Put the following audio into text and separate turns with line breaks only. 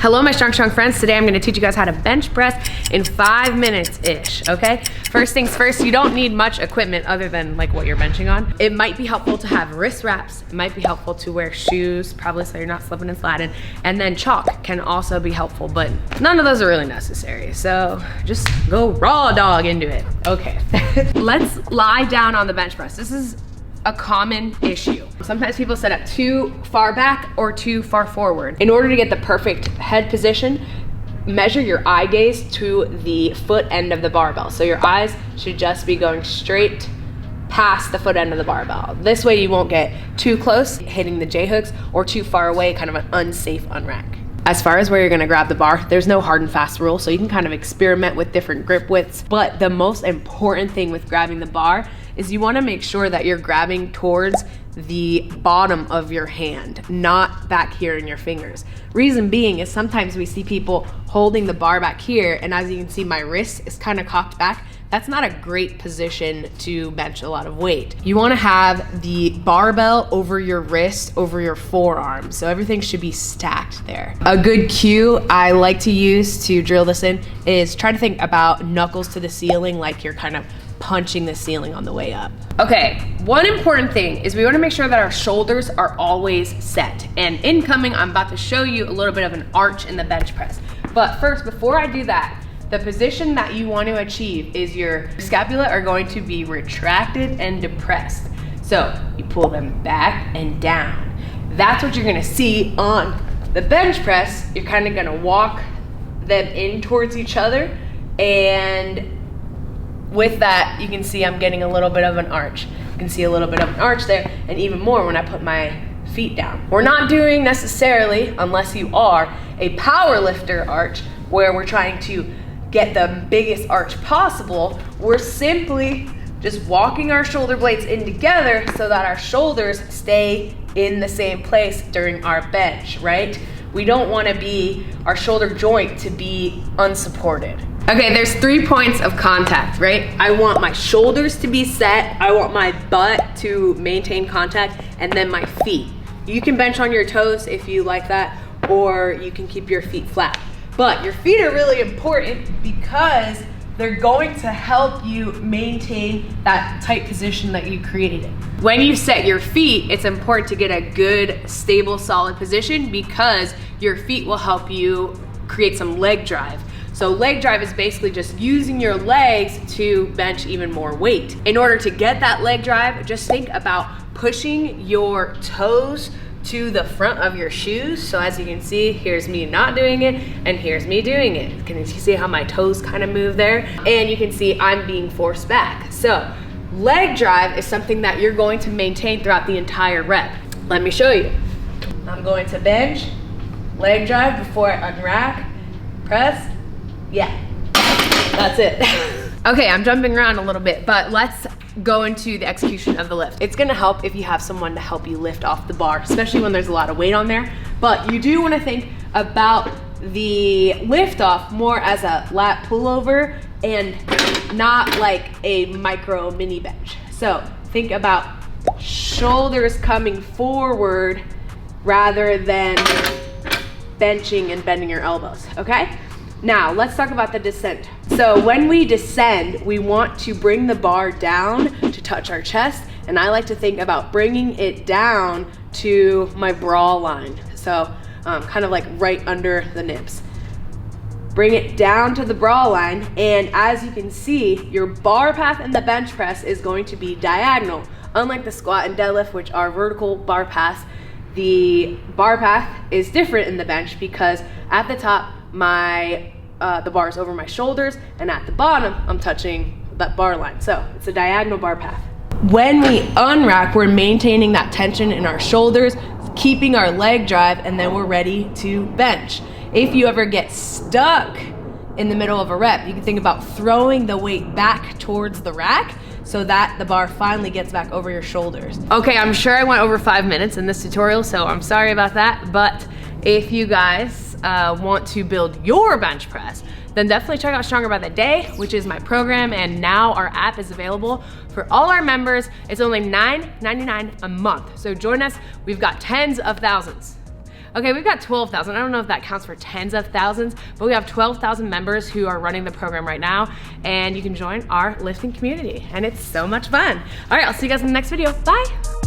Hello, my strong friends. Today I'm gonna teach you guys how to bench press in 5 minutes-ish, okay? First things first, you don't need much equipment other than like what you're benching on. It might be helpful to have wrist wraps. It might be helpful to wear shoes, probably so you're not slipping and sliding. And then chalk can also be helpful, but none of those are really necessary. So just go raw dog into it. Okay, let's lie down on the bench press. This is a common issue. Sometimes people set up too far back or too far forward. In order to get the perfect head position, measure your eye gaze to the foot end of the barbell. So your eyes should just be going straight past the foot end of the barbell. This way you won't get too close, hitting the J-hooks, or too far away, kind of an unsafe unrack. As far as where you're gonna grab the bar, there's no hard and fast rule, so you can kind of experiment with different grip widths. But the most important thing with grabbing the bar is you wanna make sure that you're grabbing towards the bottom of your hand, not back here in your fingers. Reason being is sometimes we see people holding the bar back here, and as you can see, my wrist is kind of cocked back. That's not a great position to bench a lot of weight. You wanna have the barbell over your wrist, over your forearm, so everything should be stacked there. A good cue I like to use to drill this in is try to think about knuckles to the ceiling, like you're kind of punching the ceiling on the way up. Okay, one important thing is we wanna make sure that our shoulders are always set. And incoming, I'm about to show you a little bit of an arch in the bench press. But first, before I do that, the position that you want to achieve is your scapula are going to be retracted and depressed. So you pull them back and down. That's what you're gonna see on the bench press. You're kind of gonna walk them in towards each other, and with that, you can see I'm getting a little bit of an arch. You can see a little bit of an arch there, and even more when I put my feet down. We're not doing necessarily, unless you are, a power lifter arch where we're trying to get the biggest arch possible. We're simply just walking our shoulder blades in together so that our shoulders stay in the same place during our bench, right? We don't want to be our shoulder joint to be unsupported. Okay, there's 3 points of contact, right? I want my shoulders to be set, I want my butt to maintain contact, and then my feet. You can bench on your toes if you like that, or you can keep your feet flat. But your feet are really important because they're going to help you maintain that tight position that you created. When you set your feet, it's important to get a good, stable, solid position because your feet will help you create some leg drive. So leg drive is basically just using your legs to bench even more weight. In order to get that leg drive, just think about pushing your toes to the front of your shoes. So as you can see, here's me not doing it, and here's me doing it. Can you see how my toes kind of move there? And you can see I'm being forced back. So leg drive is something that you're going to maintain throughout the entire rep. Let me show you. I'm going to bench, leg drive before I unrack, press, yeah, that's it. Okay, I'm jumping around a little bit, but let's go into the execution of the lift. It's gonna help if you have someone to help you lift off the bar, especially when there's a lot of weight on there. But you do wanna think about the lift off more as a lat pullover and not like a micro mini bench. So think about shoulders coming forward rather than benching and bending your elbows, okay? Now, let's talk about the descent. So when we descend, we want to bring the bar down to touch our chest, and I like to think about bringing it down to my bra line. So kind of like right under the nips. Bring it down to the bra line, and as you can see, your bar path in the bench press is going to be diagonal. Unlike the squat and deadlift, which are vertical bar paths, the bar path is different in the bench because at the top, the bar is over my shoulders, and at the bottom I'm touching that bar line. So it's a diagonal bar path. When we unrack, we're maintaining that tension in our shoulders, keeping our leg drive, and then we're ready to bench. If you ever get stuck in the middle of a rep, you can think about throwing the weight back towards the rack so that the bar finally gets back over your shoulders. Okay, I'm sure I went over 5 minutes in this tutorial, so I'm sorry about that, but if you guys want to build your bench press, then definitely check out Stronger by the Day, which is my program, and now our app is available for all our members. It's only $9.99 a month, so join us. We've got tens of thousands Okay, we've got 12,000. I don't know if that counts for tens of thousands, but we have 12,000 members who are running the program right now, and you can join our lifting community, and it's so much fun. All right, I'll see you guys in the next video. Bye.